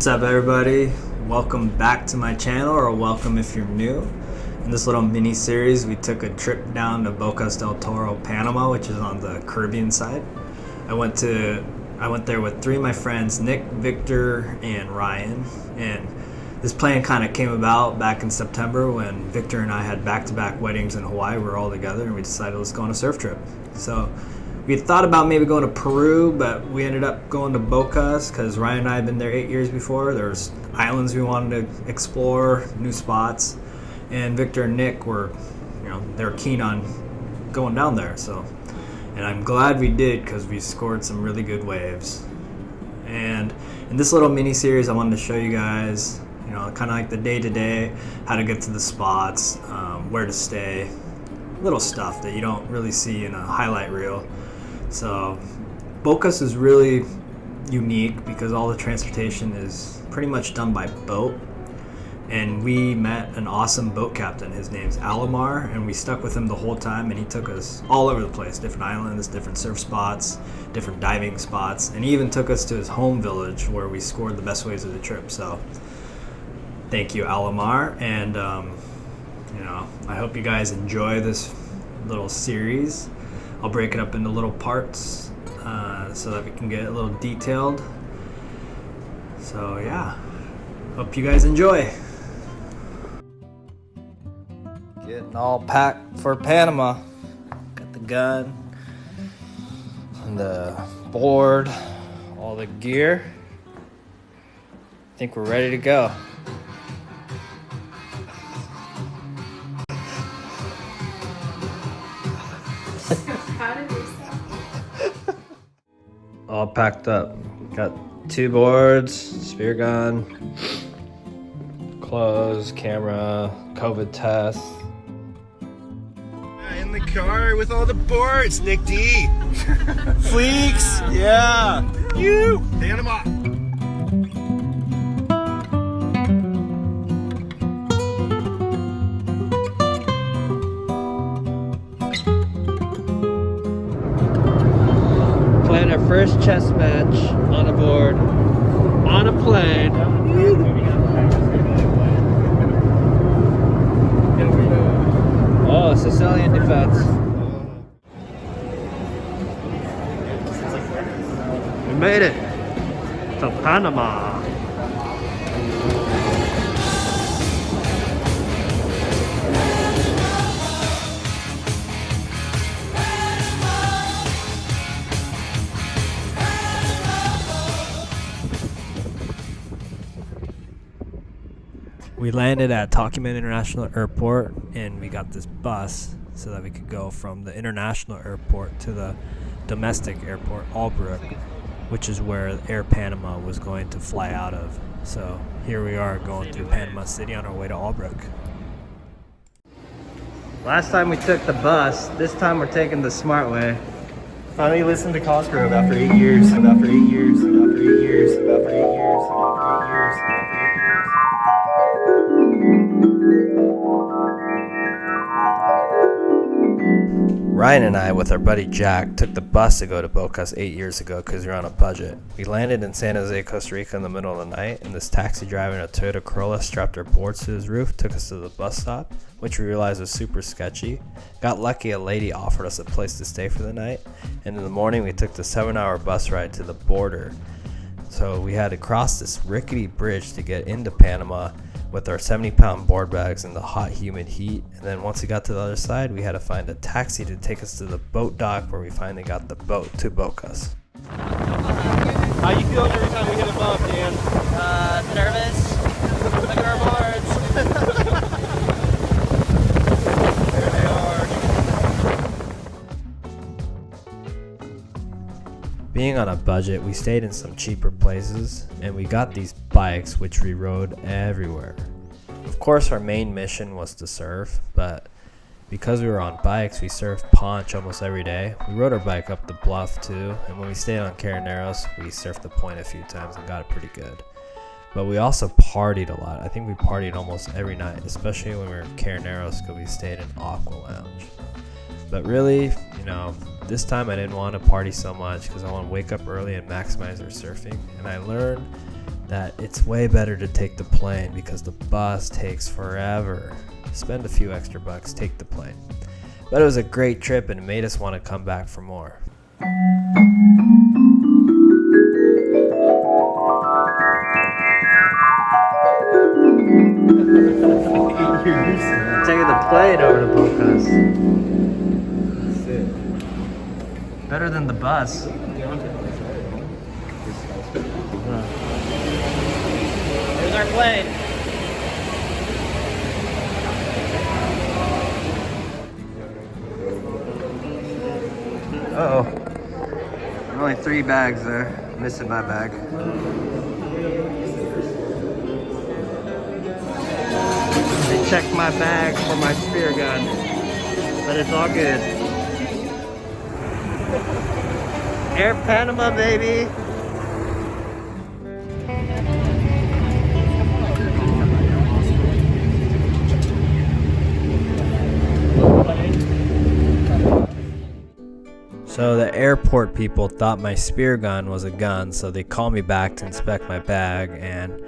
What's up, everybody? Welcome back to my channel, or welcome if you're new. In this little mini series, we took a trip down to Bocas Del Toro, Panama, which is on the Caribbean side. I went there with three of my friends, Nick, Victor, and Ryan. And this plan kind of came about back in September when Victor and I had back-to-back weddings in Hawaii. We were all together, and we decided let's go on a surf trip. So we had thought about maybe going to Peru, but we ended up going to Bocas because Ryan and I had been there 8 years before. There's islands we wanted to explore, new spots, and Victor and Nick were, they were keen on going down there. And I'm glad we did because we scored some really good waves. And in this little mini series, I wanted to show you guys, kind of like the day-to-day, how to get to the spots, where to stay, little stuff that you don't really see in a highlight reel. So Bocas is really unique because all the transportation is pretty much done by boat. And we met an awesome boat captain. His name's Alamar, and we stuck with him the whole time, and he took us all over the place, different islands, different surf spots, different diving spots, and he even took us to his home village where we scored the best waves of the trip. So thank you, Alamar, and I hope you guys enjoy this little series. I'll break it up into little parts so that we can get a little detailed. So yeah, hope you guys enjoy. Getting all packed for Panama. Got the gun and the board, all the gear. I think we're ready to go. All packed up. Got 2 boards, spear gun, clothes, camera, COVID test. In the car with all the boards, Nick D. Fleeks, yeah. You, Panama. Playing our first chess match on a board, on a plane. Oh, Sicilian defense. We made it to Panama. We landed at Tocumen International Airport, and we got this bus so that we could go from the international airport to the domestic airport, Albrook, which is where Air Panama was going to fly out of. So here we are going through Panama City on our way to Albrook. Last time we took the bus, this time we're taking the smart way. Finally listened to Cosgrove after 8 years. And after 8 years. And after 8 years. And after 8 years. And after 8 years. And after 8 years. Ryan and I, with our buddy Jack, took the bus to go to Bocas 8 years ago because we were on a budget. We landed in San Jose, Costa Rica in the middle of the night, and this taxi driver in a Toyota Corolla strapped our boards to his roof, took us to the bus stop, which we realized was super sketchy. Got lucky, a lady offered us a place to stay for the night, and in the morning we took the 7-hour bus ride to the border. So we had to cross this rickety bridge to get into Panama with our 70-pound board bags in the hot, humid heat. And then once we got to the other side, we had to find a taxi to take us to the boat dock where we finally got the boat to Bocas. How you feeling every time we hit a bump, Dan? Nervous. Look at our boards. There they are. Being on a budget, we stayed in some cheaper places, and we got these bikes which we rode everywhere. Of course, our main mission was to surf, but because we were on bikes, we surfed Ponch almost every day. We rode our bike up the bluff too, and when we stayed on Careneros, we surfed the point a few times and got it pretty good. But we also partied a lot. I think we partied almost every night, especially when we were in Careneros because we stayed in Aqua Lounge. But really, this time I didn't want to party so much because I want to wake up early and maximize our surfing. And I learned that it's way better to take the plane because the bus takes forever. Spend a few extra bucks, take the plane. But it was a great trip and it made us want to come back for more. Taking the plane over to Bocas. Better than the bus. There's our plane. Uh-oh. Only 3 bags there. Missing my bag. They checked my bag for my spear gun, but it's all good. Air Panama, baby! So the airport people thought my spear gun was a gun, so they called me back to inspect my bag, and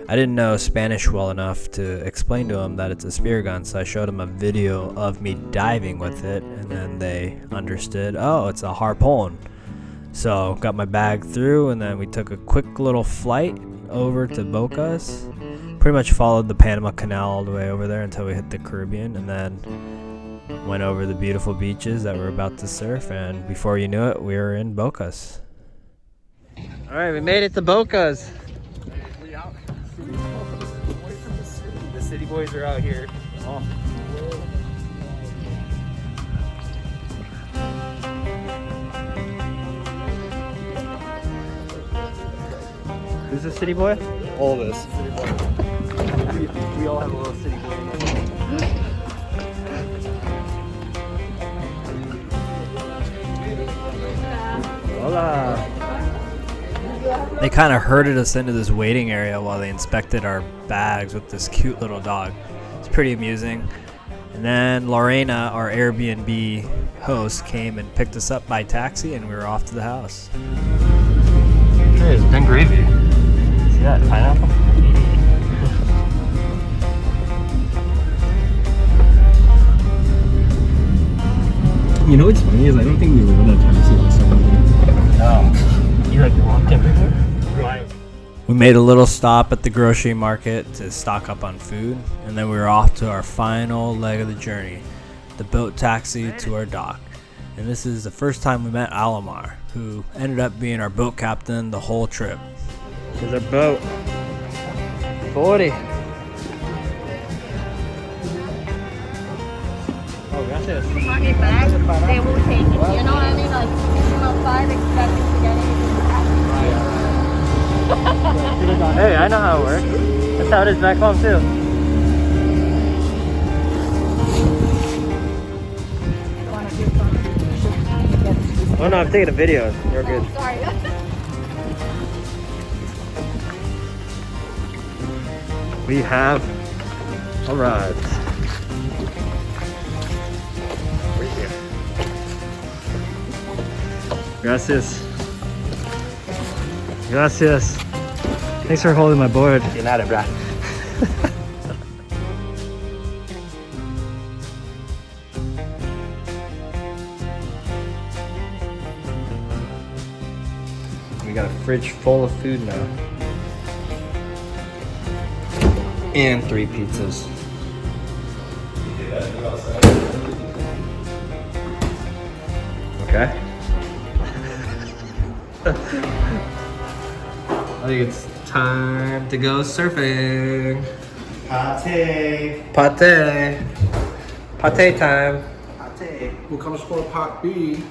I didn't know Spanish well enough to explain to them that it's a spear gun, so I showed them a video of me diving with it, and then they understood, oh, it's a harpoon. So got my bag through, and then we took a quick little flight over to Bocas. Pretty much followed the Panama Canal all the way over there until we hit the Caribbean, and then went over the beautiful beaches that we're about to surf, and before you knew it, we were in Bocas. All right, we made it to Bocas. The city boys are out here. Oh. Who's the city boy? All this. We all have a little city boy. Hola. They kind of herded us into this waiting area while they inspected our bags with this cute little dog. It's pretty amusing. And then Lorena, our Airbnb host, came and picked us up by taxi, and we were off to the house. Hey, it's been gravy. See that pineapple? You know what's funny is I don't think we were in a taxi last time. No. You like walked everywhere? Right. We made a little stop at the grocery market to stock up on food, and then we were off to our final leg of the journey, the boat taxi to our dock. And this is the first time we met Alamar, who ended up being our boat captain the whole trip. Here's our boat. 40. Oh, gracias. Money back, they will take it. You know what I mean? Like, you know, 5 expecting to get it. Hey, I know how it works. That's how it is back home too. Oh no, I'm taking a video. You're good. Sorry. We have arrived. We're here. Gracias. Gracias. Thanks for holding my board. De nada, brah. We got a fridge full of food now. And 3 pizzas. Okay. I think it's time to go surfing. Pate. Pate. Pate time. Pate. Who comes for pot B?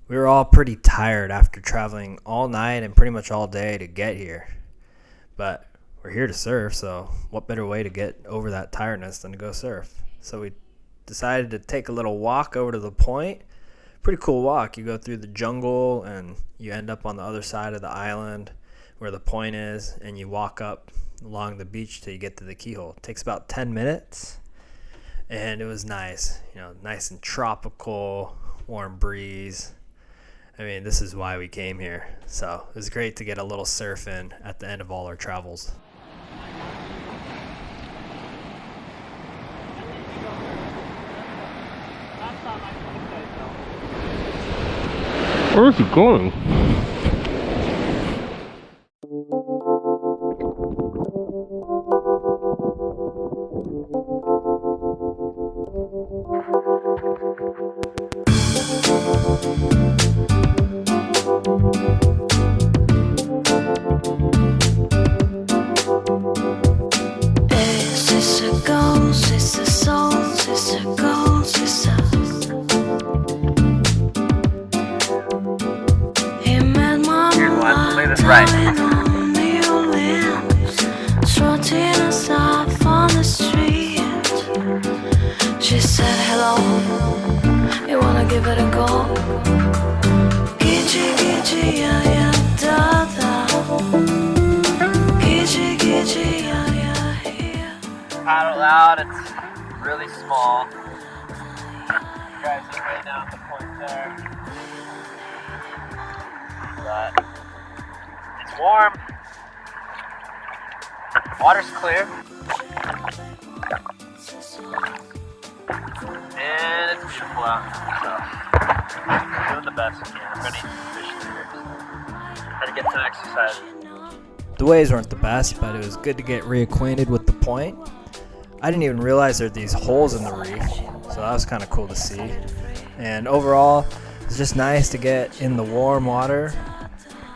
We were all pretty tired after traveling all night and pretty much all day to get here. But we're here to surf, so what better way to get over that tiredness than to go surf? So we decided to take a little walk over to the point. Pretty cool walk. You go through the jungle and you end up on the other side of the island where the point is, and you walk up along the beach till you get to the keyhole. It takes about 10 minutes, and it was nice. You know, nice and tropical, warm breeze. I mean, this is why we came here. So it was great to get a little surf in at the end of all our travels. Where is he going? Right. She said hello, you wanna give it a go? Gidgy, gidgy, yeah, yeah, da, da. Gidgy, gidgy, yeah, yeah, yeah. Paddle out, it's really small. You guys are right now at the point there. But it's warm. Water's clear. And it's beautiful out. So, I'm doing the best I can. I'm gonna eat some fish later. Try to get some exercise. The waves weren't the best, but it was good to get reacquainted with the point. I didn't even realize there are these holes in the reef, so that was kind of cool to see. And overall, it's just nice to get in the warm water,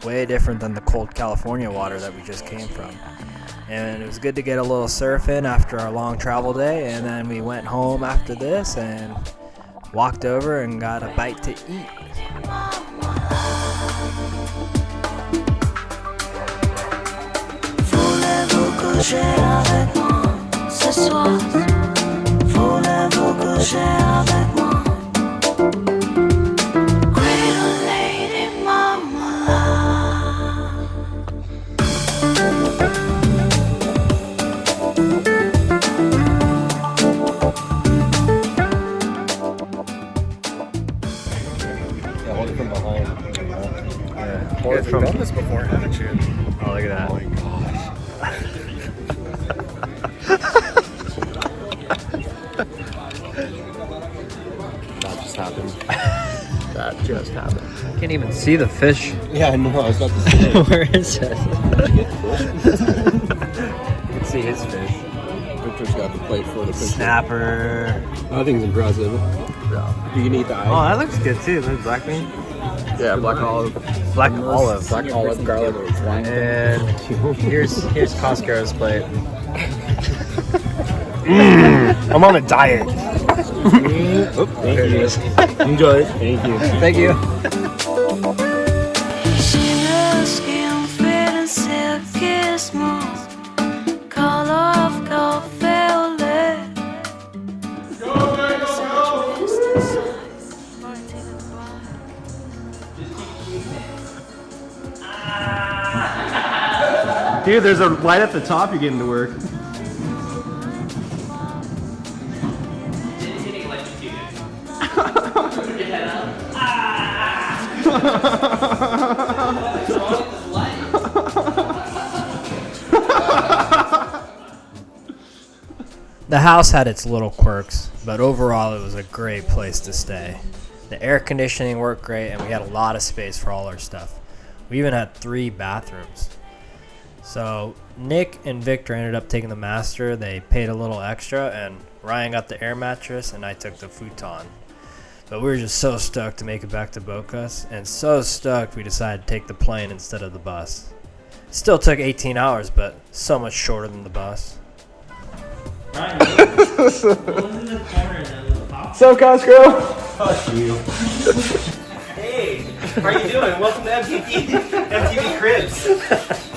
way different than the cold California water that we just came from. And it was good to get a little surf in after our long travel day, and then we went home after this and walked over and got a bite to eat. Voulez-vous coucher avec moi ce soir? Voulez-vous coucher avec moi? Great lady, mama. Yeah, hold it from behind. Yeah, Hold it from. You've done this before, haven't you? Oh, look at that. Oh my gosh. That just happened. That just happened. Can't even see the fish. Yeah, I know. I was about to say. Where is it? You can see his fish. Victor's got the plate for the fish. Snapper. Nothing's impressive. You can eat the Oh, eye. that looks good too. The black bean. Yeah, black olive. Black olive. Black olive, garlic. And here's Costco's plate. I'm on a diet. Thank you. Enjoy it. Thank you. Thank you. She skin feeling silky smooth, color of coffee or lead. Dude, there's a light at the top you're getting to work. The house had its little quirks, but overall it was a great place to stay. The air conditioning worked great, and we had a lot of space for all our stuff. We even had 3 bathrooms. So Nick and Victor ended up taking the master. They paid a little extra, and Ryan got the air mattress, and I took the futon. But we were just so stoked to make it back to Bocas, and so stoked we decided to take the plane instead of the bus. It still took 18 hours, but so much shorter than the bus. So, Costco. Fuck you. Hey, how are you doing? Welcome to MTV Cribs.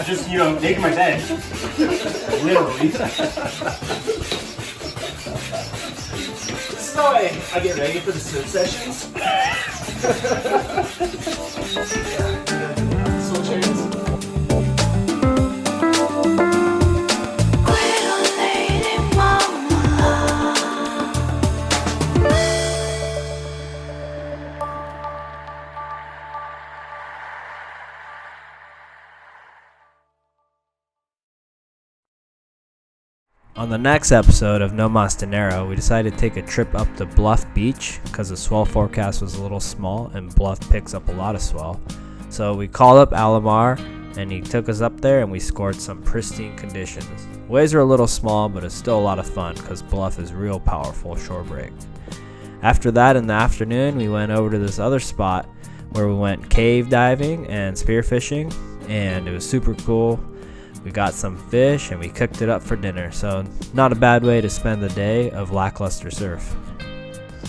Just, making my bed. Literally. This is how I get ready for the swim sessions. Soul chairs. On the next episode of No Mas Dinero, we decided to take a trip up to Bluff Beach because the swell forecast was a little small and Bluff picks up a lot of swell. So we called up Alamar and he took us up there and we scored some pristine conditions. Waves are a little small, but it's still a lot of fun because Bluff is real powerful shore break. After that, in the afternoon, we went over to this other spot where we went cave diving and spearfishing, and it was super cool. We got some fish and we cooked it up for dinner, so not a bad way to spend the day of lackluster surf.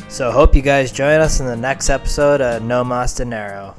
So hope you guys join us in the next episode of No Mas Dinero.